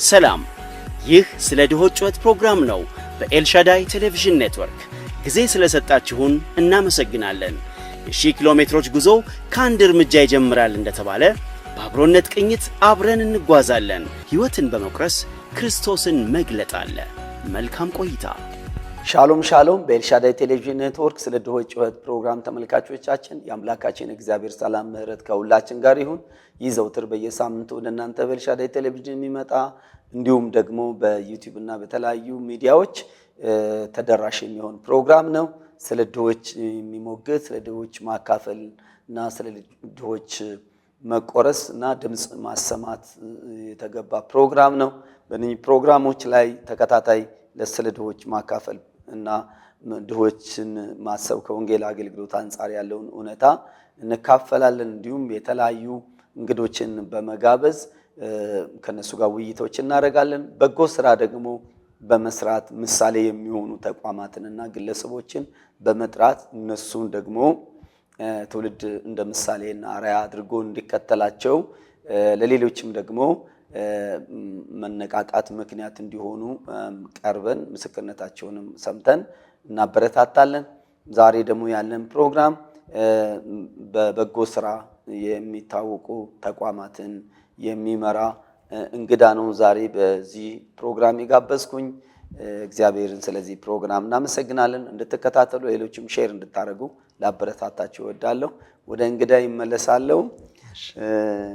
ሰላም፣ ይህ ስለ ድሆች ጩኸት ፕሮግራም ነው። በኤልሻዳይ ቴሌቪዥን ኔትወርክ ጊዜ ስለሰጣችሁን እናመሰግናለን። የ1000 ኪሎ ሜትሮች ጉዞ ከአንድ እርምጃ ይጀምራል እንደተባለ በአብሮነት ቅኝት አብረን እንጓዛለን። ሕይወትን በመቁረስ ክርስቶስን መግለጥ አለ። መልካም ቆይታ። ሻሎም ሻሎም። በኤልሻዳይ ቴሌቪዥን ኔትወርክ ስለ ድሆች ጩኸት ፕሮግራም ተመልካቾቻችን የአምላካችን እግዚአብሔር ሰላም ምሕረት ከሁላችን ጋር ይሁን። ይህ ዘውትር በየሳምንቱ ወደ እናንተ በኤልሻዳይ ቴሌቪዥን የሚመጣ እንዲሁም ደግሞ በዩቲዩብ እና በተለያዩ ሚዲያዎች ተደራሽ የሚሆን ፕሮግራም ነው። ስለ ድሆች የሚሞግት፣ ስለ ድሆች ማካፈል እና ስለ ድሆች መቆረስ እና ድምጽ ማሰማት የተገባ ፕሮግራም ነው። በእነዚህ ፕሮግራሞች ላይ ተከታታይ ስለ ድሆች ማካፈል እና ድሆችን ማሰብ ከወንጌል አገልግሎት አንጻር ያለውን እውነታ እንካፈላለን። እንዲሁም የተለያዩ እንግዶችን በመጋበዝ ከነሱ ጋር ውይይቶች እናደርጋለን። በጎ ስራ ደግሞ በመስራት ምሳሌ የሚሆኑ ተቋማትንና ግለሰቦችን በመጥራት እነሱን ደግሞ ትውልድ እንደ ምሳሌና አርአያ አድርጎ እንዲከተላቸው ለሌሎችም ደግሞ መነቃቃት ምክንያት እንዲሆኑ ቀርበን ምስክርነታቸውንም ሰምተን እናበረታታለን። ዛሬ ደግሞ ያለን ፕሮግራም በበጎ ስራ የሚታወቁ ተቋማትን የሚመራ እንግዳ ነው። ዛሬ በዚህ ፕሮግራም የጋበዝኩኝ እግዚአብሔርን ስለዚህ ፕሮግራም እናመሰግናለን። እንድትከታተሉ ሌሎችም ሼር እንድታደርጉ ላበረታታችሁ እወዳለሁ። ወደ እንግዳ ይመለሳለሁ።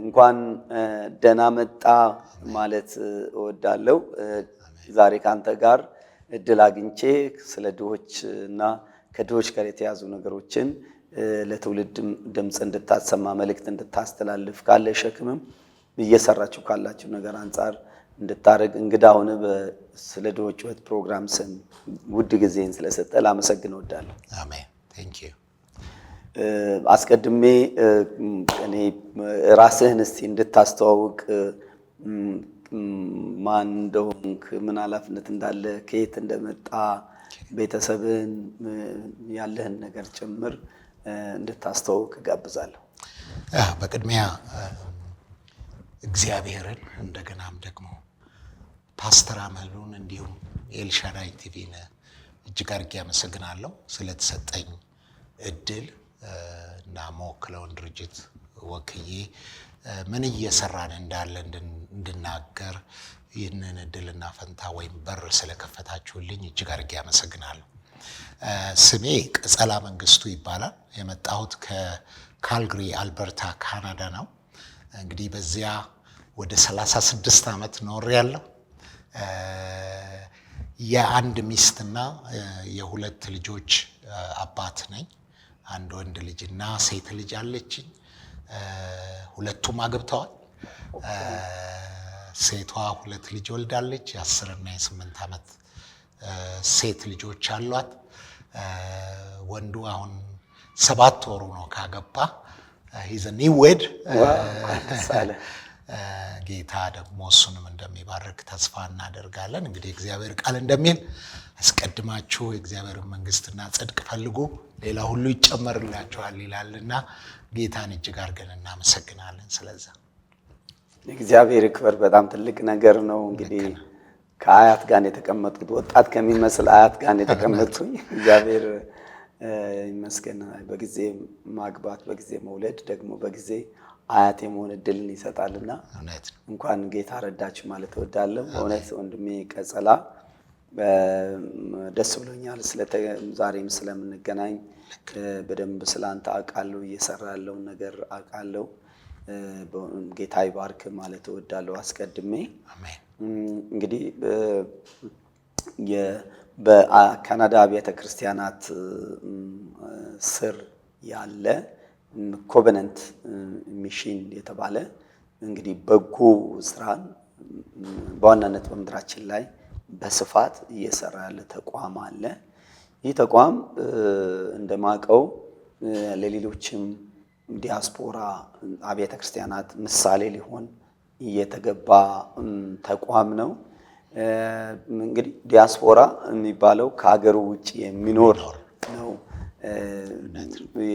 እንኳን ደህና መጣ ማለት እወዳለሁ። ዛሬ ካንተ ጋር እድል አግኝቼ ስለ ድሆች እና ከድሆች ጋር የተያዙ ነገሮችን ለትውልድ ድምጽ እንድታሰማ መልእክት እንድታስተላልፍ ካለ ሸክምም እየሰራችሁ ካላችሁ ነገር አንጻር እንድታረግ እንግዳ ሆነ ስለ ድሆች ጩኸት ፕሮግራም ስም ውድ ጊዜን ስለሰጠ ላመሰግን እወዳለሁ። አሜን። ቴንክ ዩ። አስቀድሜ እኔ ራስህን እስቲ እንድታስተዋውቅ ማን እንደሆንክ፣ ምን ኃላፊነት እንዳለ፣ ከየት እንደመጣ ቤተሰብን ያለህን ነገር ጭምር እንድታስተዋውቅ ጋብዛለሁ። በቅድሚያ እግዚአብሔርን እንደገናም ደግሞ ፓስተር አመሉን እንዲሁም ኤልሻዳይ ቲቪን እጅግ አድርጌ አመሰግናለሁ ስለተሰጠኝ እድል እና መወክለውን ድርጅት ወክዬ ምን እየሰራን እንዳለ እንድናገር ይህንን እድልና ፈንታ ወይም በር ስለከፈታችሁልኝ እጅግ አድርጌ አመሰግናለሁ። ስሜ ቀጸላ መንግስቱ ይባላል። የመጣሁት ከካልግሪ አልበርታ ካናዳ ነው። እንግዲህ በዚያ ወደ 36 ዓመት ኖሬያለሁ። የአንድ ሚስትና የሁለት ልጆች አባት ነኝ። አንድ ወንድ ልጅና ሴት ልጅ አለችኝ። ሁለቱም አግብተዋል። ሴቷ 2 ልጅ ወልዳለች። የ10 እና የ8 ዓመት ሴት ልጆች አሏት። ወንዱ አሁን 7 ወሩ ነው ካገባ። he's a new wed። ጌታ ደግሞ እሱንም እንደሚባርክ ተስፋ እናደርጋለን። እንግዲህ እግዚአብሔር ቃል እንደሚል አስቀድማችሁ የእግዚአብሔርን መንግስትና ጽድቅ ፈልጉ ሌላ ሁሉ ይጨመርላችኋል ይላልና ጌታን እጅግ አድርገን እናመሰግናለን። ስለዛ እግዚአብሔር ይክበር። በጣም ትልቅ ነገር ነው። እንግዲህ ከአያት ጋር የተቀመጥኩት ወጣት ከሚመስል አያት ጋር የተቀመጥኩኝ እግዚአብሔር ይመስገን። በጊዜ ማግባት፣ በጊዜ መውለድ፣ ደግሞ በጊዜ አያት የመሆን እድልን ይሰጣልና እንኳን ጌታ ረዳችሁ ማለት እወዳለሁ። እውነት ወንድሜ ቀጸላ ደስ ብሎኛል ዛሬም ስለምንገናኝ። በደንብ ስላንተ አውቃለሁ፣ እየሰራ ያለውን ነገር አውቃለሁ። ጌታ ይባርክ ማለት እወዳለሁ አስቀድሜ። እንግዲህ በካናዳ አብያተ ክርስቲያናት ስር ያለ ኮቨነንት ሚሽን የተባለ እንግዲህ በጎ ስራን በዋናነት በምድራችን ላይ በስፋት እየሰራ ያለ ተቋም አለ። ይህ ተቋም እንደማቀው ለሌሎችም ዲያስፖራ አብያተ ክርስቲያናት ምሳሌ ሊሆን እየተገባ ተቋም ነው። እንግዲህ ዲያስፖራ የሚባለው ከሀገሩ ውጭ የሚኖር ነው።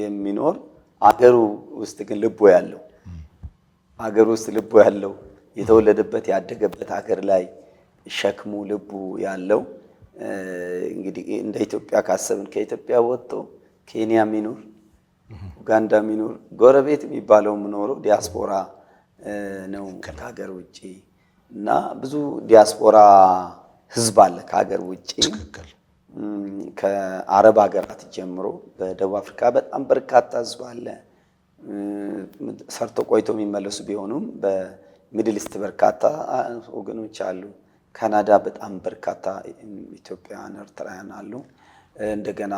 የሚኖር አገሩ ውስጥ ግን ልቦ ያለው የተወለደበት ያደገበት ሀገር ላይ ሸክሙ ልቡ ያለው እንግዲህ እንደ ኢትዮጵያ ካሰብን ከኢትዮጵያ ወጥቶ ኬንያ ሚኖር ኡጋንዳ ሚኖር ጎረቤት የሚባለው ምኖሮ ዲያስፖራ ነው ከሀገር ውጪ እና ብዙ ዲያስፖራ ህዝብ አለ ከሀገር ውጪ ከአረብ ሀገራት ጀምሮ በደቡብ አፍሪካ በጣም በርካታ ህዝብ አለ ሰርቶ ቆይቶ የሚመለሱ ቢሆኑም በሚድል ኢስት በርካታ ወገኖች አሉ ካናዳ በጣም በርካታ ኢትዮጵያውያን ኤርትራውያን አሉ እንደገና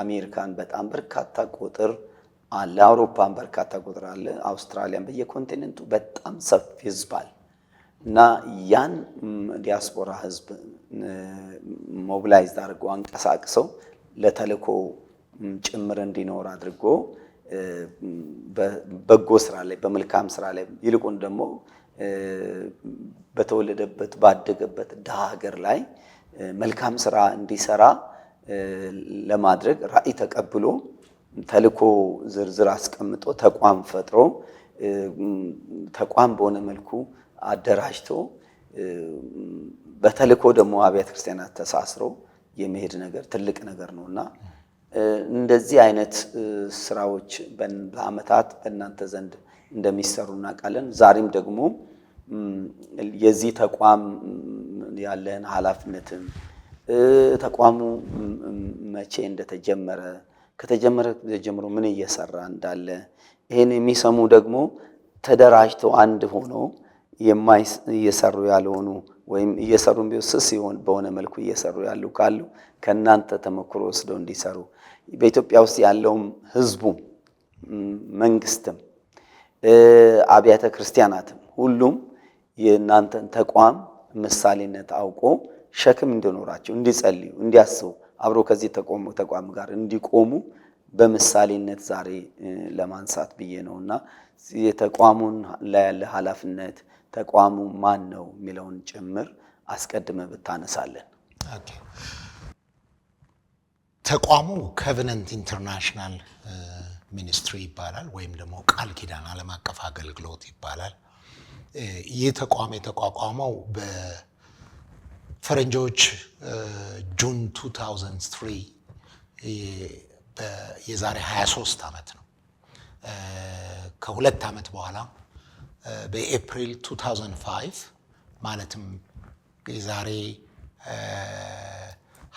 አሜሪካን በጣም በርካታ ቁጥር አለ አውሮፓን በርካታ ቁጥር አለ አውስትራሊያን በየኮንቲኔንቱ በጣም ሰፊ ህዝብ አለ እና ያን ዲያስፖራ ህዝብ ሞቢላይዝ አድርጎ አንቀሳቅሰው ለተልእኮ ጭምር እንዲኖር አድርጎ በጎ ስራ ላይ በመልካም ስራ ላይ ይልቁን ደግሞ በተወለደበት ባደገበት ሀገር ላይ መልካም ስራ እንዲሰራ ለማድረግ ራዕይ ተቀብሎ ተልእኮ ዝርዝር አስቀምጦ ተቋም ፈጥሮ ተቋም በሆነ መልኩ አደራጅቶ በተልእኮ ደግሞ አብያተ ክርስቲያናት ተሳስሮ የመሄድ ነገር ትልቅ ነገር ነውና እንደዚህ አይነት ስራዎች በአመታት በእናንተ ዘንድ እንደሚሰሩ እናውቃለን ዛሬም ደግሞ የዚህ ተቋም ያለን ኃላፊነትም ተቋሙ መቼ እንደተጀመረ ከተጀመረ ጀምሮ ምን እየሰራ እንዳለ ይሄን የሚሰሙ ደግሞ ተደራጅተው አንድ ሆኖ እየሰሩ ያልሆኑ ወይም እየሰሩም ቢወስስ ይሆን በሆነ መልኩ እየሰሩ ያሉ ካሉ ከናንተ ተመክሮ ወስደው እንዲሰሩ በኢትዮጵያ ውስጥ ያለውም ህዝቡ መንግስትም አብያተ ክርስቲያናትም ሁሉም የናንተን ተቋም ምሳሌነት አውቆ ሸክም እንዲኖራቸው እንዲጸልዩ እንዲያስቡ አብሮ ከዚህ ተቋም ጋር እንዲቆሙ በምሳሌነት ዛሬ ለማንሳት ብዬ ነውና የተቋሙን ላይ ያለ ኃላፊነት ተቋሙ ማን ነው የሚለውን ጭምር አስቀድመ ብታነሳለን ኦኬ ተቋሙ ኮቨነንት ኢንተርናሽናል ሚኒስትሪ ይባላል ወይም ደግሞ ቃል ኪዳን ዓለም አቀፍ አገልግሎት ይባላል ይህ ተቋም የተቋቋመው በፈረንጆች ጁን 2003 የዛሬ 23 ዓመት ነው ከሁለት ዓመት በኋላ በኤፕሪል 2005 ማለትም የዛሬ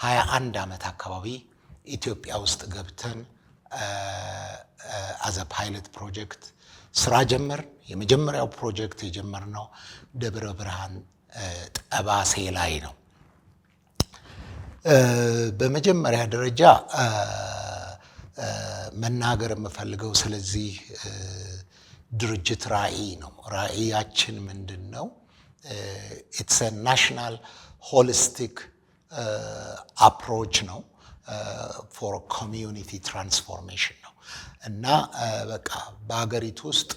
21 ዓመት አካባቢ ኢትዮጵያ ውስጥ ገብተን አዘ ፓይለት ፕሮጀክት ስራ ጀመር የመጀመሪያው ፕሮጀክት የጀመርነው ደብረ ብርሃን ጠባሴ ላይ ነው በመጀመሪያ ደረጃ መናገር የምፈልገው ስለዚህ ድርጅት ራዕይ ነው ራዕያችን ምንድነው it's a national holistic approach ነው for community transformation ነው እና በቃ በአገሪቱ ውስጥ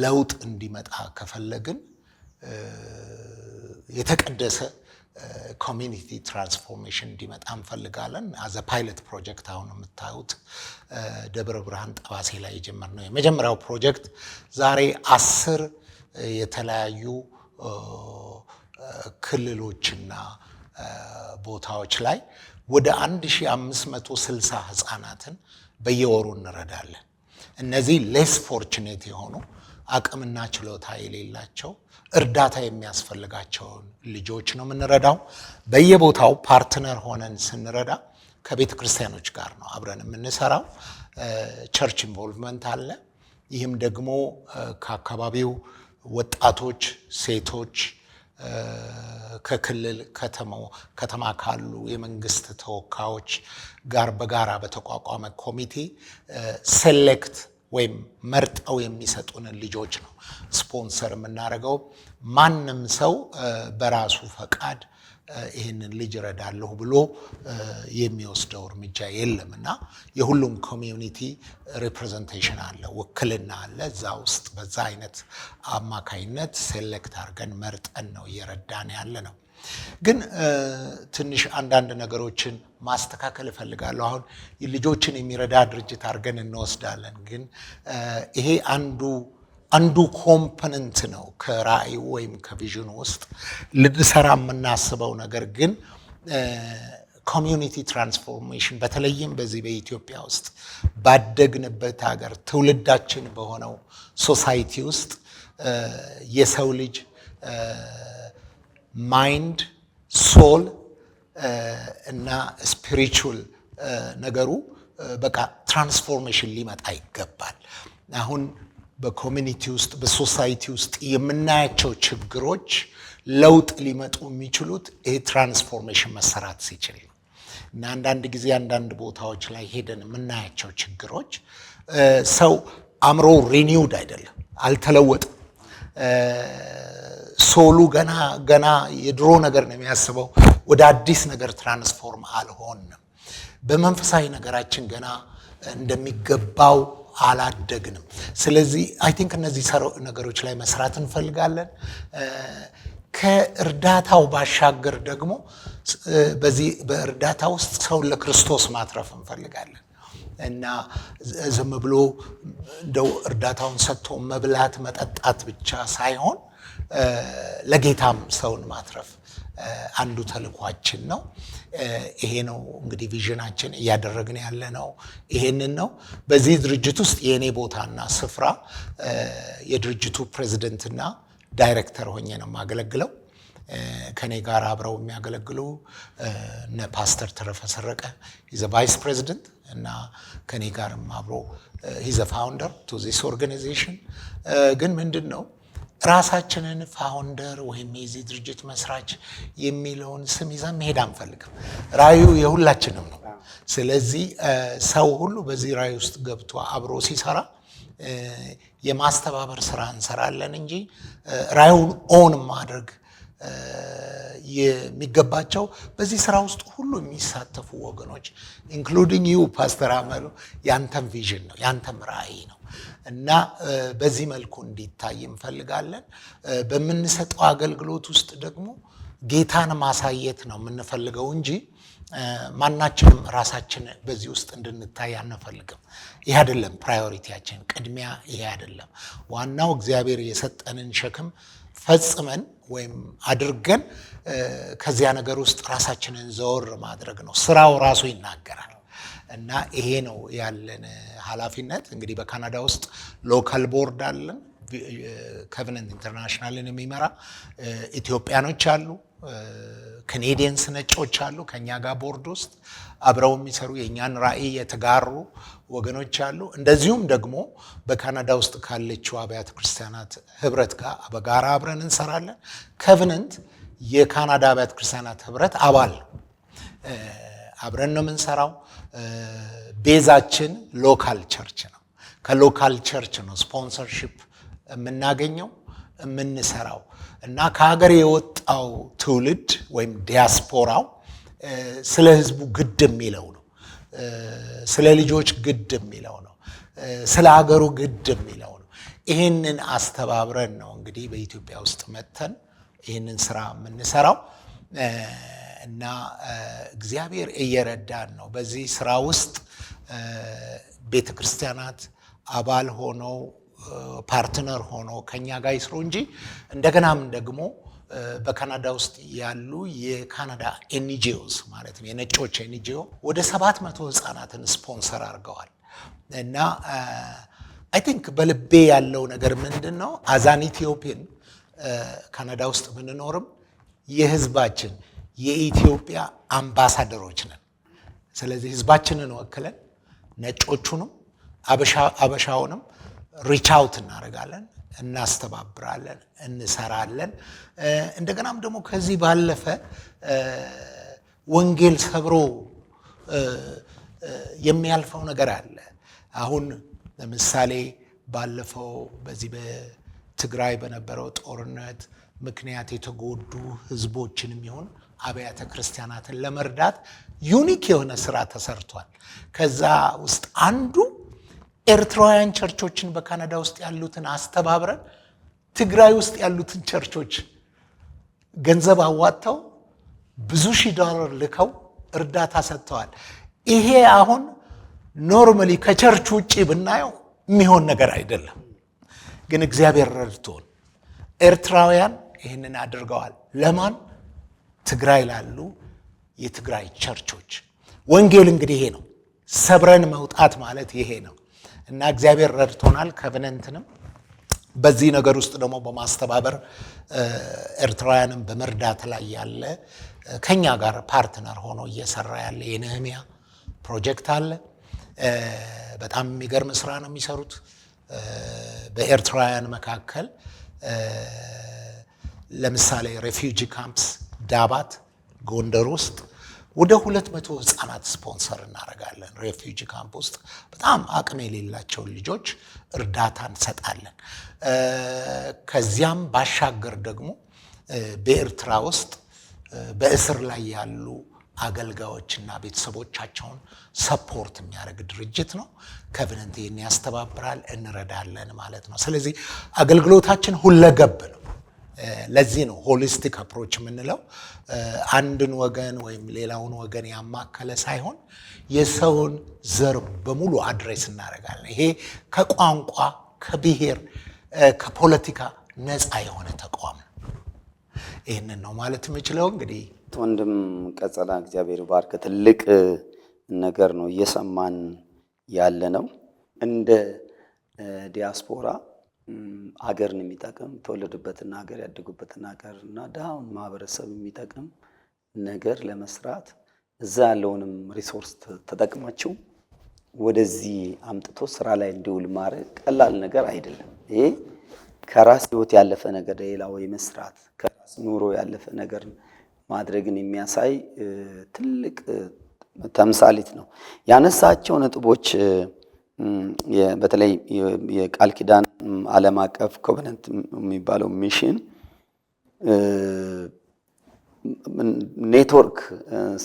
ለውጥ እንዲመጣ ከፈለግን የተቀደሰ ኮሚኒቲ ትራንስፎርሜሽን እንዲመጣ እንፈልጋለን as a pilot project አሁን የምታዩት ደብረ ብርሃን ጠባሴ ላይ የጀመርነው የመጀመሪያው ፕሮጀክት ዛሬ 10 የተለያዩ ክልሎችና ቦታዎች ላይ ወደ 1560 ህፃናትን በየወሩ እንረዳለን እነዚህ less fortunate የሆኑ አቅምና ችሎታ የሌላቸው እርዳታ የሚያስፈልጋቸው ልጆች ነው የምንረዳው በየቦታው ፓርትነር ሆነን ስንረዳ ከቤተ ክርስቲያኖች ጋር ነው አብረን የምንሰራው ቸርች ኢንቮልቭመንት አለ ይህም ደግሞ ከአካባቢው ወጣቶች ሴቶች ከክልል ከተማ ካሉ የመንግስት ተወካዮች ጋር በጋራ በተቋቋመ ኮሚቴ ሴሌክት ወይም መርጠው የሚሰጡን ልጆች ነው ስፖንሰር የምናደርገው ማንም ሰው በራሱ ፈቃድ ይሄንን ልጅ ረዳለሁ ብሎ የሚወስደው እርምጃ የለምና የሁሉም ኮሚዩኒቲ ሪፕሬዘንቴሽን አለ ወክልና አለ እዛ ውስጥ በዛ አይነት አማካይነት ሴሌክት አድርገን መርጠን ነው እየረዳን ያለ ነው ግን ትንሽ አንዳንድ ነገሮችን ማስተካከል እፈልጋለሁ አሁን ልጆችን የሚረዳ ድርጅት አድርገን እንወስዳለን ግን ይሄ አንዱ አንዱ ኮምፖነንት ነው ከራእዩ ወይም ከቪዥኑ ውስጥ ልንሰራ የምናስበው ነገር ግን ኮሚዩኒቲ ትራንስፎርሜሽን በተለይም በዚህ በኢትዮጵያ ውስጥ ባደግንበት ሀገር ትውልዳችን በሆነው ሶሳይቲ ውስጥ የሰው ልጅ ማይንድ ሶል እና ስፒሪቹዋል ነገሩ በቃ ትራንስፎርሜሽን ሊመጣ ይገባል። አሁን በኮሚኒቲ ውስጥ በሶሳይቲ ውስጥ የምናያቸው ችግሮች ለውጥ ሊመጡ የሚችሉት ይሄ ትራንስፎርሜሽን መሰራት ሲችል ነው። እና አንዳንድ ጊዜ አንዳንድ ቦታዎች ላይ ሄደን የምናያቸው ችግሮች ሰው አእምሮ ሪኒውድ አይደለም፣ አልተለወጥም። ሶሉ ገና የድሮ ነገር ነው የሚያስበው፣ ወደ አዲስ ነገር ትራንስፎርም አልሆንም። በመንፈሳዊ ነገራችን ገና እንደሚገባው አላደግንም። ስለዚህ አይ ቲንክ እነዚህ ነገሮች ላይ መስራት እንፈልጋለን። ከእርዳታው ባሻገር ደግሞ በዚህ በእርዳታ ውስጥ ሰውን ለክርስቶስ ማትረፍ እንፈልጋለን እና ዝም ብሎ እንደው እርዳታውን ሰጥቶ መብላት መጠጣት ብቻ ሳይሆን ለጌታም ሰውን ማትረፍ አንዱ ተልኳችን ነው። ይሄ ነው እንግዲህ ቪዥናችን፣ እያደረግን ያለ ነው ይሄንን ነው። በዚህ ድርጅት ውስጥ የኔ ቦታና ስፍራ የድርጅቱ ፕሬዝዳንትና ዳይሬክተር ሆኜ ነው የማገለግለው። ከኔ ጋር አብረው የሚያገለግሉ እነ ፓስተር ተረፈ ሰረቀ ሂዝ ቫይስ ፕሬዝዳንት እና ከኔ ጋርም አብሮ ሂዝ ፋውንደር ቱ ዚስ ኦርጋናይዜሽን። ግን ምንድነው ራሳችንን ፋውንደር ወይም የዚህ ድርጅት መስራች የሚለውን ስም ይዘን መሄድ አንፈልግም። ራእዩ የሁላችንም ነው። ስለዚህ ሰው ሁሉ በዚህ ራእይ ውስጥ ገብቶ አብሮ ሲሰራ የማስተባበር ስራ እንሰራለን እንጂ ራእዩን ኦን ማድረግ የሚገባቸው በዚህ ስራ ውስጥ ሁሉ የሚሳተፉ ወገኖች ኢንክሉዲንግ ዩ ፓስተር አመሉ ያንተም ቪዥን ነው፣ ያንተም ራእይ ነው እና በዚህ መልኩ እንዲታይ እንፈልጋለን። በምንሰጠው አገልግሎት ውስጥ ደግሞ ጌታን ማሳየት ነው የምንፈልገው እንጂ ማናችንም ራሳችን በዚህ ውስጥ እንድንታይ አንፈልግም። ይሄ አይደለም ፕራዮሪቲያችን፣ ቅድሚያ ይሄ አይደለም። ዋናው እግዚአብሔር የሰጠንን ሸክም ፈጽመን ወይም አድርገን ከዚያ ነገር ውስጥ ራሳችንን ዘወር ማድረግ ነው። ስራው ራሱ ይናገራል እና ይሄ ነው ያለን ኃላፊነት። እንግዲህ በካናዳ ውስጥ ሎካል ቦርድ አለን፣ ኮቨነንት ኢንተርናሽናልን የሚመራ ኢትዮጵያኖች አሉ፣ ካናዲያንስ ነጮች አሉ ከኛ ጋር ቦርድ ውስጥ አብረው የሚሰሩ የኛን ራእይ የተጋሩ ወገኖች አሉ። እንደዚሁም ደግሞ በካናዳ ውስጥ ካለችው አብያተ ክርስቲያናት ህብረት ጋር በጋራ አብረን እንሰራለን። ኮቨነንት የካናዳ አብያተ ክርስቲያናት ህብረት አባል አብረን ነው የምንሰራው። ቤዛችን ሎካል ቸርች ነው። ከሎካል ቸርች ነው ስፖንሰርሺፕ የምናገኘው የምንሰራው እና ከሀገር የወጣው ትውልድ ወይም ዲያስፖራው ስለ ህዝቡ ግድ የሚለው ነው፣ ስለ ልጆች ግድ የሚለው ነው፣ ስለ ሀገሩ ግድ የሚለው ነው። ይህንን አስተባብረን ነው እንግዲህ በኢትዮጵያ ውስጥ መተን ይህንን ስራ የምንሰራው እና እግዚአብሔር እየረዳን ነው። በዚህ ስራ ውስጥ ቤተ ክርስቲያናት አባል ሆነው ፓርትነር ሆኖ ከኛ ጋር ይስሩ እንጂ እንደገናም ደግሞ በካናዳ ውስጥ ያሉ የካናዳ ኤንጂኦስ ማለት ነው የነጮች ኤንጂኦ ወደ 700 ህፃናትን ስፖንሰር አድርገዋል እና አይ ቲንክ በልቤ ያለው ነገር ምንድነው አዛን ኢትዮጵያን ካናዳ ውስጥ ብንኖርም የህዝባችን የኢትዮጵያ አምባሳደሮች ነን። ስለዚህ ህዝባችንን ወክለን ነጮቹንም አበሻውንም ሪች አውት እናደርጋለን፣ እናስተባብራለን፣ እንሰራለን። እንደገናም ደግሞ ከዚህ ባለፈ ወንጌል ሰብሮ የሚያልፈው ነገር አለ። አሁን ለምሳሌ ባለፈው በዚህ በትግራይ በነበረው ጦርነት ምክንያት የተጎዱ ህዝቦችንም ይሁን አብያተ ክርስቲያናትን ለመርዳት ዩኒክ የሆነ ስራ ተሰርቷል። ከዛ ውስጥ አንዱ ኤርትራውያን ቸርቾችን በካናዳ ውስጥ ያሉትን አስተባብረን ትግራይ ውስጥ ያሉትን ቸርቾች ገንዘብ አዋጥተው ብዙ ሺህ ዶላር ልከው እርዳታ ሰጥተዋል። ይሄ አሁን ኖርማሊ ከቸርች ውጪ ብናየው የሚሆን ነገር አይደለም። ግን እግዚአብሔር ረድቶን ኤርትራውያን ይህንን አድርገዋል። ለማን? ትግራይ ላሉ የትግራይ ቸርቾች። ወንጌል እንግዲህ ይሄ ነው። ሰብረን መውጣት ማለት ይሄ ነው እና እግዚአብሔር ረድቶናል። ከቨነንትንም በዚህ ነገር ውስጥ ደግሞ በማስተባበር ኤርትራውያንም በመርዳት ላይ ያለ ከኛ ጋር ፓርትነር ሆኖ እየሰራ ያለ የነህሚያ ፕሮጀክት አለ። በጣም የሚገርም ስራ ነው የሚሰሩት። በኤርትራውያን መካከል ለምሳሌ ሬፊውጂ ካምፕስ ዳባት ጎንደር ውስጥ ወደ 200 ህፃናት ስፖንሰር እናደርጋለን። ሬፊውጂ ካምፕ ውስጥ በጣም አቅም የሌላቸውን ልጆች እርዳታ እንሰጣለን። ከዚያም ባሻገር ደግሞ በኤርትራ ውስጥ በእስር ላይ ያሉ አገልጋዮችና ቤተሰቦቻቸውን ሰፖርት የሚያደርግ ድርጅት ነው። ከቨነንት ይህን ያስተባብራል፣ እንረዳለን ማለት ነው። ስለዚህ አገልግሎታችን ሁለገብ ነው። ለዚህ ነው ሆሊስቲክ አፕሮች የምንለው። አንድን ወገን ወይም ሌላውን ወገን ያማከለ ሳይሆን የሰውን ዘር በሙሉ አድሬስ እናደርጋለን። ይሄ ከቋንቋ፣ ከብሔር፣ ከፖለቲካ ነፃ የሆነ ተቋም ነው። ይህንን ነው ማለት የምችለው። እንግዲህ ወንድም ቀጸላ እግዚአብሔር ባርክ። ትልቅ ነገር ነው እየሰማን ያለ ነው። እንደ ዲያስፖራ አገርን የሚጠቅም ተወለዱበትና ሀገር ያደጉበትና ሀገርና ዳውን ማህበረሰብ የሚጠቅም ነገር ለመስራት እዛ ያለውንም ሪሶርስ ተጠቅማችሁ ወደዚህ አምጥቶ ስራ ላይ እንዲውል ማድረግ ቀላል ነገር አይደለም። ይሄ ከራስ ህይወት ያለፈ ነገር ሌላው መስራት ከራስ ኑሮ ያለፈ ነገር ማድረግን የሚያሳይ ትልቅ ተምሳሌት ነው። ያነሳቸው ነጥቦች በተለይ የቃል ኪዳን ዓለም አቀፍ ኮቨነንት የሚባለው ሚሽን ኔትወርክ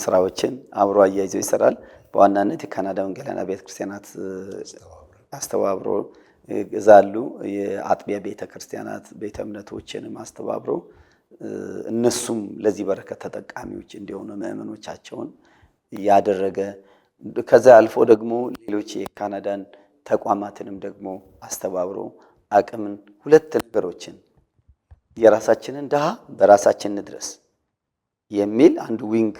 ስራዎችን አብሮ አያይዞ ይሰራል። በዋናነት የካናዳ ወንጌላውያን አብያተ ክርስቲያናት አስተባብሮ እዛሉ የአጥቢያ ቤተክርስቲያናት ቤተ እምነቶችንም አስተባብሮ እነሱም ለዚህ በረከት ተጠቃሚዎች እንዲሆኑ ምእመኖቻቸውን ያደረገ ከዛ አልፎ ደግሞ ሌሎች የካናዳን ተቋማትንም ደግሞ አስተባብሮ አቅምን ሁለት ነገሮችን የራሳችንን ድሃ በራሳችን ድረስ የሚል አንድ ዊንግ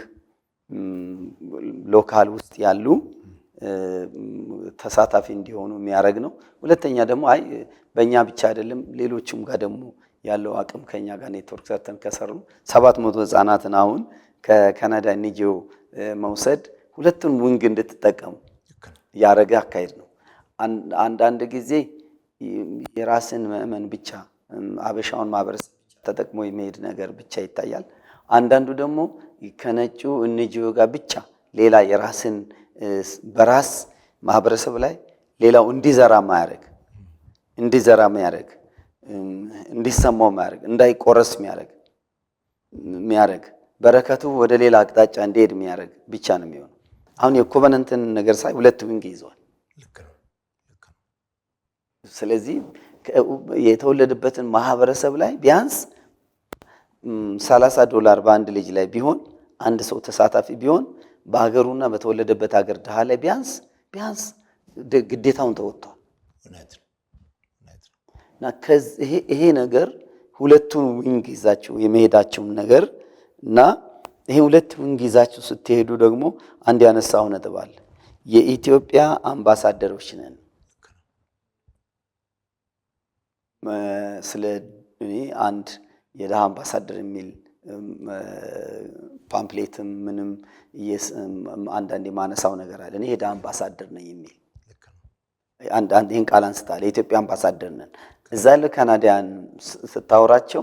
ሎካል ውስጥ ያሉ ተሳታፊ እንዲሆኑ የሚያደርግ ነው። ሁለተኛ ደግሞ አይ በእኛ ብቻ አይደለም ሌሎችም ጋር ደግሞ ያለው አቅም ከኛ ጋር ኔትወርክ ሰርተን ከሰሩ 700 ህፃናትን አሁን ከካናዳ ኤንጂኦ መውሰድ ሁለቱን ዊንግ እንድትጠቀሙ ያረጋ አካሄድ ነው። አንዳንድ ጊዜ የራስን ምእመን ብቻ አበሻውን ማህበረሰብ ተጠቅሞ የሚሄድ ነገር ብቻ ይታያል። አንዳንዱ ደግሞ ከነጩ ኤንጂኦ ጋር ብቻ ሌላ የራስን በራስ ማህበረሰብ ላይ ሌላው እንዲዘራ ማያረግ እንዲሰማው ማያረግ እንዳይቆረስ ሚያረግ በረከቱ ወደ ሌላ አቅጣጫ እንዲሄድ ሚያረግ ብቻ ነው የሚሆነው። አሁን የኮቨነንትን ነገር ሳይ ሁለት ዊንግ ይዟል። ስለዚህ የተወለደበትን ማህበረሰብ ላይ ቢያንስ $30 በአንድ ልጅ ላይ ቢሆን አንድ ሰው ተሳታፊ ቢሆን በሀገሩና በተወለደበት ሀገር ድሃ ላይ ቢያንስ ግዴታውን ተወጥቷል። እና ይሄ ነገር ሁለቱን ዊንግ ይዛችሁ የመሄዳችሁን ነገር እና ይሄ ሁለት ዊንግ ይዛችሁ ስትሄዱ ደግሞ አንድ ያነሳው ነጥብ አለ። የኢትዮጵያ አምባሳደሮች ነን። ስለ እኔ አንድ የድሃ አምባሳደር የሚል ፓምፕሌትም ምንም አንዳንዴ ማነሳው ነገር አለ። እኔ የድሃ አምባሳደር ነኝ የሚል አንድ ይሄን ቃል አንስታል። የኢትዮጵያ አምባሳደር ነን። እዛ ለካናዳያን ስታወራቸው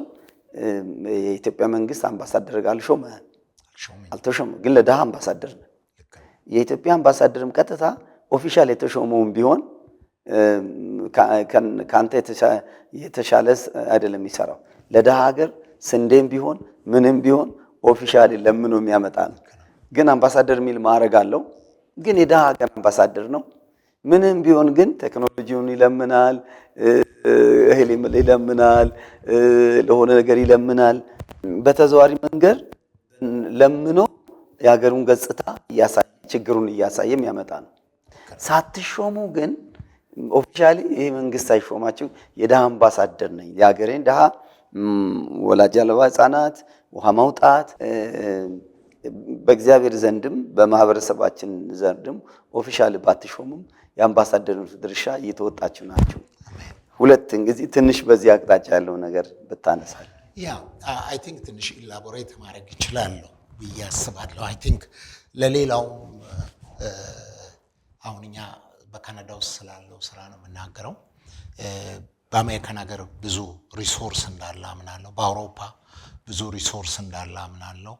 የኢትዮጵያ መንግስት አምባሳደር አልተሾመ፣ ግን ለድሃ አምባሳደር ነን። የኢትዮጵያ አምባሳደርም ቀጥታ ኦፊሻል የተሾመውን ቢሆን ካንተ የተሻለ አይደለም የሚሰራው። ለድሃ ሀገር ስንዴም ቢሆን ምንም ቢሆን ኦፊሻሊ ለምኖ የሚያመጣ ነው። ግን አምባሳደር የሚል ማዕረግ አለው። ግን የድሃ ሀገር አምባሳደር ነው። ምንም ቢሆን ግን ቴክኖሎጂውን ይለምናል፣ እህል ይለምናል፣ ለሆነ ነገር ይለምናል። በተዘዋዋሪ መንገድ ለምኖ የሀገሩን ገጽታ እያሳየ ችግሩን እያሳየ የሚያመጣ ነው። ሳትሾሙ ግን ኦፊሻሊ ይሄ መንግስት አይሾማችሁ የድሃ አምባሳደር ነኝ የሀገሬን ድሃ ወላጅ አልባ ህጻናት ውሃ ማውጣት በእግዚአብሔር ዘንድም በማህበረሰባችን ዘንድም ኦፊሻሊ ባትሾሙም የአምባሳደሩን ድርሻ እየተወጣችሁ ናችሁ። ሁለት እንግዲህ ትንሽ በዚህ አቅጣጫ ያለው ነገር ብታነሳል። ያ አይ ቲንክ ትንሽ ኢላቦሬት ማድረግ ይችላለሁ ብዬ አስባለሁ። አይ ቲንክ ለሌላው አሁን እኛ በካናዳ ውስጥ ስላለው ስራ ነው የምናገረው። በአሜሪካን ሀገር ብዙ ሪሶርስ እንዳለ አምናለሁ። በአውሮፓ ብዙ ሪሶርስ እንዳለ አምናለሁ።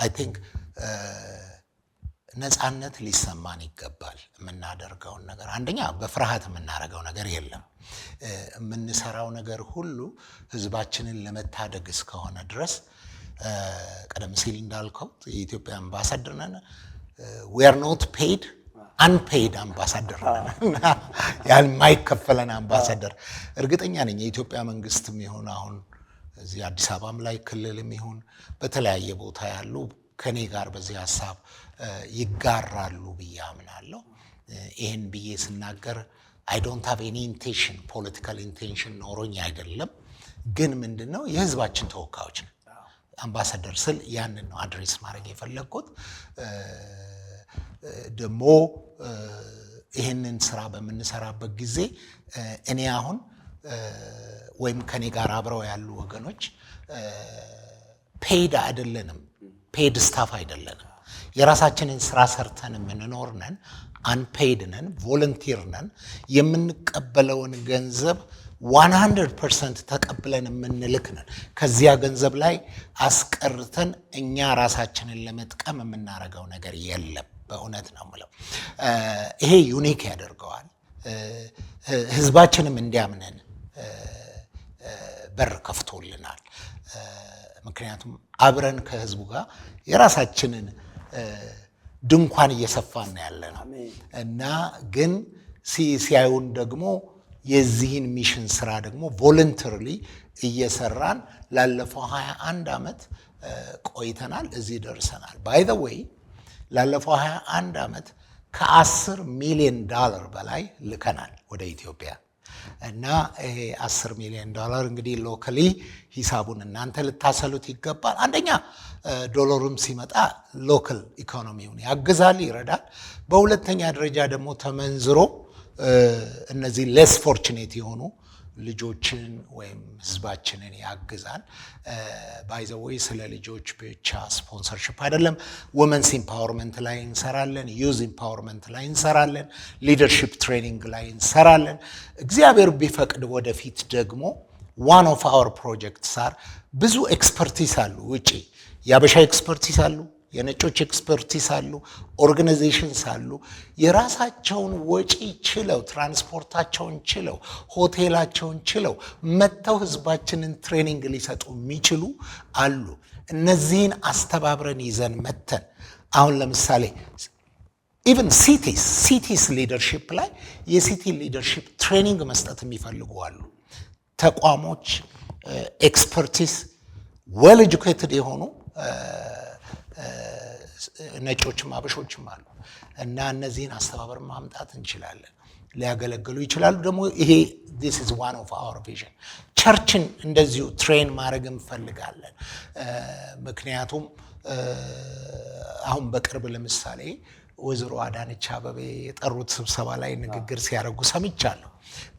አይ ቲንክ ነፃነት ሊሰማን ይገባል። የምናደርገውን ነገር አንደኛ በፍርሃት የምናደርገው ነገር የለም። የምንሰራው ነገር ሁሉ ህዝባችንን ለመታደግ እስከሆነ ድረስ ቀደም ሲል እንዳልከው የኢትዮጵያ አምባሳደር ነን። we are not paid, unpaid አምባሳደር ነን። ያልማይከፈለን አምባሳደር። እርግጠኛ ነኝ የኢትዮጵያ መንግስትም ይሁን አሁን እዚህ አዲስ አበባም ላይ ክልልም ይሁን በተለያየ ቦታ ያሉ ከኔ ጋር በዚህ ሐሳብ ይጋራሉ ብዬ አምናለሁ። ይሄን ብዬ ስናገር I don't have any intention, political intention ኖሮኝ አይደለም። ግን ምንድነው የህዝባችን ተወካዮች ነን። አምባሳደር ስል ያንን ነው አድሬስ ማድረግ የፈለኩት። ደግሞ ይሄንን ስራ በምንሰራበት ጊዜ እኔ አሁን ወይም ከኔ ጋር አብረው ያሉ ወገኖች ፔድ አይደለንም፣ ፔድ ስታፍ አይደለንም። የራሳችንን ስራ ሰርተን የምንኖር ነን፣ አንፔድ ነን፣ ቮለንቲር ነን። የምንቀበለውን ገንዘብ 100% ተቀብለን የምንልክ ነን። ከዚያ ገንዘብ ላይ አስቀርተን እኛ ራሳችንን ለመጥቀም የምናደርገው ነገር የለም። በእውነት ነው የምለው። ይሄ ዩኒክ ያደርገዋል። ህዝባችንም እንዲያምነን በር ከፍቶልናል። ምክንያቱም አብረን ከህዝቡ ጋር የራሳችንን ድንኳን እየሰፋን ያለ ነው እና ግን ሲያዩን ደግሞ የዚህን ሚሽን ስራ ደግሞ ቮለንተሪሊ እየሰራን ላለፈው 21 ዓመት ቆይተናል። እዚህ ደርሰናል። ባይ ዘ ዌይ ላለፈው 21 ዓመት ከ10 ሚሊዮን ዶላር በላይ ልከናል ወደ ኢትዮጵያ እና ይሄ 10 ሚሊዮን ዶላር እንግዲህ ሎካሊ ሂሳቡን እናንተ ልታሰሉት ይገባል። አንደኛ ዶላሩም ሲመጣ ሎካል ኢኮኖሚውን ያግዛል፣ ይረዳል። በሁለተኛ ደረጃ ደግሞ ተመንዝሮ እነዚህ ሌስ ፎርቹኔት የሆኑ ልጆችን ወይም ህዝባችንን ያግዛል። ባይ ዘ ዌይ ስለ ልጆች ብቻ ስፖንሰርሺፕ አይደለም፣ ወመንስ ኢምፓወርመንት ላይ እንሰራለን፣ ዩዝ ኢምፓወርመንት ላይ እንሰራለን፣ ሊደርሺፕ ትሬኒንግ ላይ እንሰራለን። እግዚአብሔር ቢፈቅድ ወደፊት ደግሞ ዋን ኦፍ አወር ፕሮጀክትስ አር ብዙ ኤክስፐርቲስ አሉ፣ ውጪ የአበሻ ኤክስፐርቲስ አሉ፣ የነጮች ኤክስፐርቲስ አሉ፣ ኦርጋናይዜሽንስ አሉ። የራሳቸውን ወጪ ችለው ትራንስፖርታቸውን ችለው ሆቴላቸውን ችለው መጥተው ህዝባችንን ትሬኒንግ ሊሰጡ የሚችሉ አሉ። እነዚህን አስተባብረን ይዘን መተን አሁን ለምሳሌ ኢቭን ሲቲስ ሊደርሺፕ ላይ የሲቲ ሊደርሺፕ ትሬኒንግ መስጠት የሚፈልጉ አሉ። ተቋሞች ኤክስፐርቲስ ዌል ኤጁኬትድ የሆኑ ነጮችም አበሾችም አሉ እና እነዚህን አስተባበር ማምጣት እንችላለን። ሊያገለግሉ ይችላሉ። ደግሞ ይሄ this is one of our vision። ቸርችን እንደዚሁ ትሬን ማድረግ እንፈልጋለን። ምክንያቱም አሁን በቅርብ ለምሳሌ ወይዘሮ አዳነች አቤቤ የጠሩት ስብሰባ ላይ ንግግር ሲያደርጉ ሰምቻለሁ።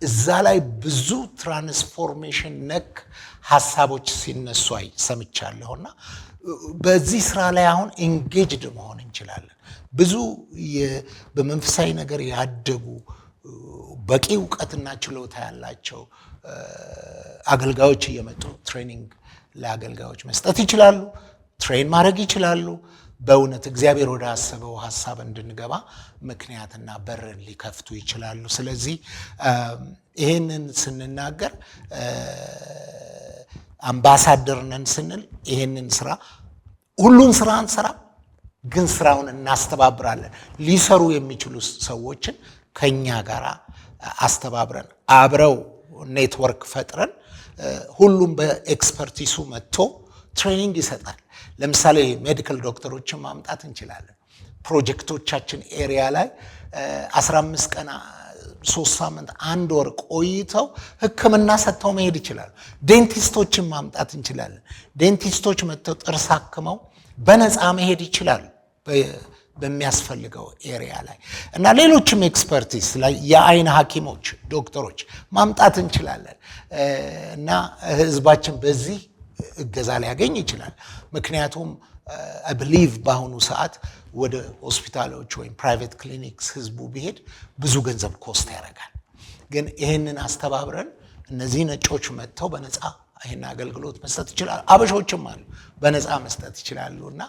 እዛ ላይ ብዙ ትራንስፎርሜሽን ነክ ሐሳቦች ሲነሱ ሰምቻለሁና በዚህ ስራ ላይ አሁን ኢንጌጅድ መሆን እንችላለን። ብዙ በመንፈሳዊ ነገር ያደጉ በቂ እውቀትና ችሎታ ያላቸው አገልጋዮች እየመጡ ትሬኒንግ ለአገልጋዮች መስጠት ይችላሉ፣ ትሬን ማድረግ ይችላሉ። በእውነት እግዚአብሔር ወደ አሰበው ሐሳብ እንድንገባ ምክንያትና በርን ሊከፍቱ ይችላሉ። ስለዚህ ይሄንን ስንናገር አምባሳደር ነን ስንል ይሄንን ስራ ሁሉን ስራ አንሰራ፣ ግን ስራውን እናስተባብራለን። ሊሰሩ የሚችሉ ሰዎችን ከኛ ጋር አስተባብረን አብረው ኔትወርክ ፈጥረን ሁሉም በኤክስፐርቲሱ መጥቶ ትሬኒንግ ይሰጣል። ለምሳሌ ሜዲካል ዶክተሮችን ማምጣት እንችላለን። ፕሮጀክቶቻችን ኤሪያ ላይ 15 ቀን 3 ሳምንት 1 ወር ቆይተው ሕክምና ሰጥተው መሄድ ይችላሉ። ዴንቲስቶችን ማምጣት እንችላለን። ዴንቲስቶች መጥተው ጥርስ አክመው በነፃ መሄድ ይችላሉ በሚያስፈልገው ኤሪያ ላይ እና ሌሎችም ኤክስፐርቲስ ላይ የአይን ሐኪሞች ዶክተሮች ማምጣት እንችላለን እና ህዝባችን በዚህ እገዛ ሊያገኝ ይችላል። ምክንያቱም I believe በአሁኑ ሰዓት ወደ ሆስፒታሎች ወይም ፕራይቬት ክሊኒክስ ህዝቡ ቢሄድ ብዙ ገንዘብ ኮስት ያደርጋል። ግን ይሄንን አስተባብረን እነዚህ ነጮች መጥተው በነፃ ይሄን አገልግሎት መስጠት ይችላሉ። አበሾችም አሉ በነፃ መስጠት ይችላሉ እና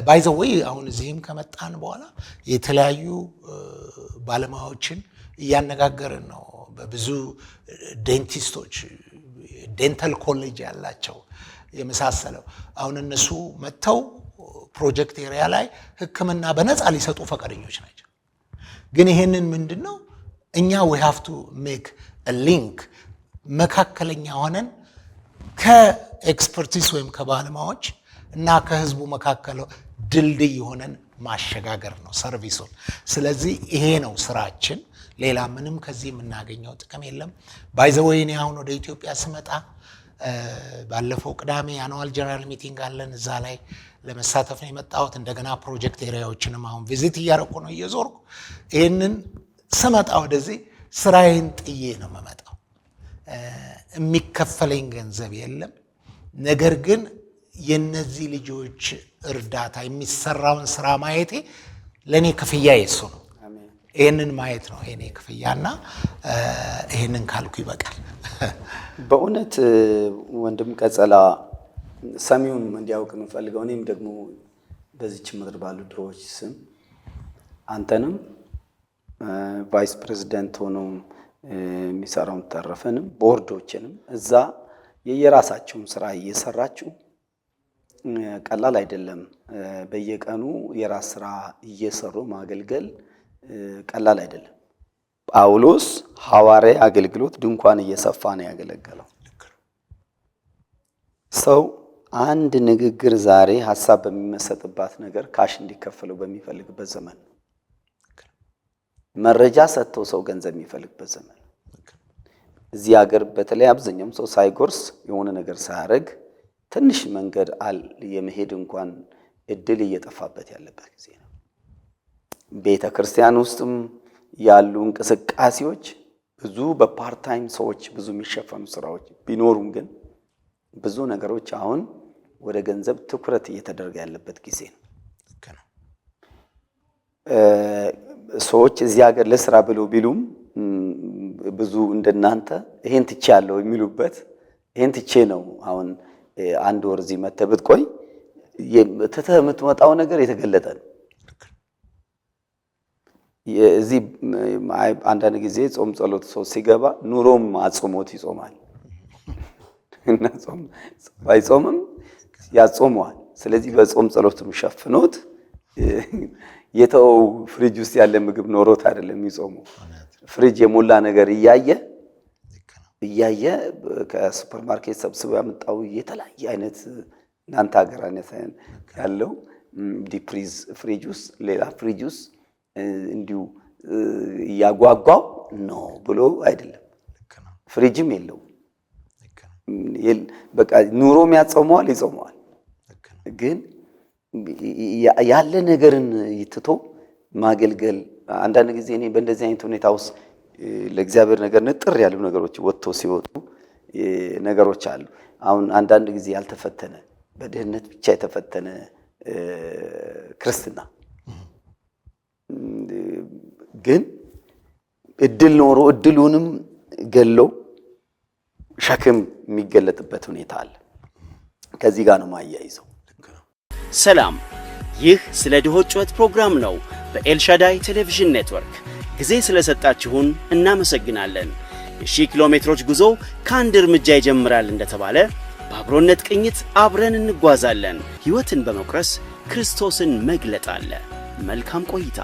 ባይ ዘ ዌይ አሁን እዚህም ከመጣን በኋላ የተለያዩ ባለሙያዎችን እያነጋገርን ነው። በብዙ ዴንቲስቶች ዴንታል ኮሌጅ ያላቸው የመሳሰለው አሁን እነሱ መጥተው ፕሮጀክት ኤሪያ ላይ ሕክምና በነፃ ሊሰጡ ፈቃደኞች ናቸው። ግን ይሄንን ምንድነው እኛ we have to make a link መካከለኛ ሆነን ከኤክስፐርቲስ ወይም ከባለሙያዎች እና ከህዝቡ መካከል ድልድይ ሆነን ማሸጋገር ነው ሰርቪሱን። ስለዚህ ይሄ ነው ስራችን። ሌላ ምንም ከዚህ የምናገኘው ጥቅም የለም። ባይ ዘ ዌይ እኔ አሁን ወደ ኢትዮጵያ ስመጣ ባለፈው ቅዳሜ አኑዋል ጀነራል ሚቲንግ አለን። እዛ ላይ ለመሳተፍ ነው የመጣሁት። እንደገና ፕሮጀክት ኤሪያዎችንም አሁን ቪዚት እያደረኩ ነው እየዞርኩ። ይሄንን ስመጣ ወደዚህ ስራዬን ጥዬ ነው የምመጣው። የሚከፈለኝ ገንዘብ የለም። ነገር ግን የነዚህ ልጆች እርዳታ የሚሰራውን ስራ ማየቴ ለኔ ክፍያ የሱ ነው። ይሄንን ማየት ነው የኔ ክፍያና ይሄንን ካልኩ ይበቃል። በእውነት ወንድም ቀጸላ ሰሚውን እንዲያውቅ የምፈልገው እኔም ደግሞ በዚች ምድር ባሉ ድሮዎች ስም አንተንም ቫይስ ፕሬዝዳንት ሆነው የሚሰራውን ተረፈንም ቦርዶችንም እዛ የየራሳቸውን ስራ እየሰራችሁ ቀላል አይደለም። በየቀኑ የራስ ስራ እየሰሩ ማገልገል ቀላል አይደለም። ጳውሎስ ሐዋርያ አገልግሎት ድንኳን እየሰፋ ነው ያገለገለው። ሰው አንድ ንግግር ዛሬ ሐሳብ በሚመሰጥባት ነገር ካሽ እንዲከፈለው በሚፈልግበት ዘመን፣ መረጃ ሰጥተው ሰው ገንዘብ የሚፈልግበት ዘመን፣ እዚህ ሀገር በተለይ አብዛኛው ሰው ሳይጎርስ የሆነ ነገር ሳያደርግ ትንሽ መንገድ የመሄድ እንኳን እድል እየጠፋበት ያለበት ጊዜ ነው። ቤተ ክርስቲያን ውስጥም ያሉ እንቅስቃሴዎች ብዙ በፓርት ታይም ሰዎች ብዙ የሚሸፈኑ ስራዎች ቢኖሩም ግን ብዙ ነገሮች አሁን ወደ ገንዘብ ትኩረት እየተደረገ ያለበት ጊዜ ነው። ሰዎች እዚህ ሀገር ለስራ ብለው ቢሉም ብዙ እንደናንተ ይሄን ትቼ ያለው የሚሉበት ይሄን ትቼ ነው አሁን አንድ ወር እዚህ መተህ ብትቆይ ትተህ የምትመጣው ነገር የተገለጠ ነው። እዚህ አንዳንድ ጊዜ ጾም ጸሎት ሰው ሲገባ ኑሮም አጽሞት ይጾማል እና ጾም ባይጾምም ያጾመዋል። ስለዚህ በጾም ጸሎትም ሸፍኖት የተው ፍሪጅ ውስጥ ያለ ምግብ ኖሮት አይደለም የሚጾመው። ፍሪጅ የሞላ ነገር እያየ ከሱፐር ማርኬት ሰብስቦ ያመጣው የተለያየ አይነት እናንተ ሀገር አይነት ያለው ዲፕሪዝ ፍሪጅ ውስጥ ሌላ ፍሪጅ ውስጥ እንዲሁ ያጓጓው ነው ብሎ አይደለም። ፍሪጅም የለው በቃ ኑሮም ያጾመዋል ይጾመዋል። ግን ያለ ነገርን ይትቶ ማገልገል አንዳንድ ጊዜ እኔ በእንደዚህ አይነት ሁኔታ ውስጥ ለእግዚአብሔር ነገር ንጥር ያሉ ነገሮች ወጥቶ ሲወጡ ነገሮች አሉ። አሁን አንዳንድ ጊዜ ያልተፈተነ በድህነት ብቻ የተፈተነ ክርስትና ግን እድል ኖሮ እድሉንም ገለው ሸክም የሚገለጥበት ሁኔታ አለ። ከዚህ ጋር ነው ማያይዘው። ሰላም፣ ይህ ስለ ድሆች ጩኸት ፕሮግራም ነው። በኤልሻዳይ ቴሌቪዥን ኔትወርክ ጊዜ ስለሰጣችሁን እናመሰግናለን። የ1000 ኪሎ ሜትሮች ጉዞ ከአንድ እርምጃ ይጀምራል እንደተባለ በአብሮነት ቅኝት አብረን እንጓዛለን። ሕይወትን በመቁረስ ክርስቶስን መግለጥ አለ። መልካም ቆይታ።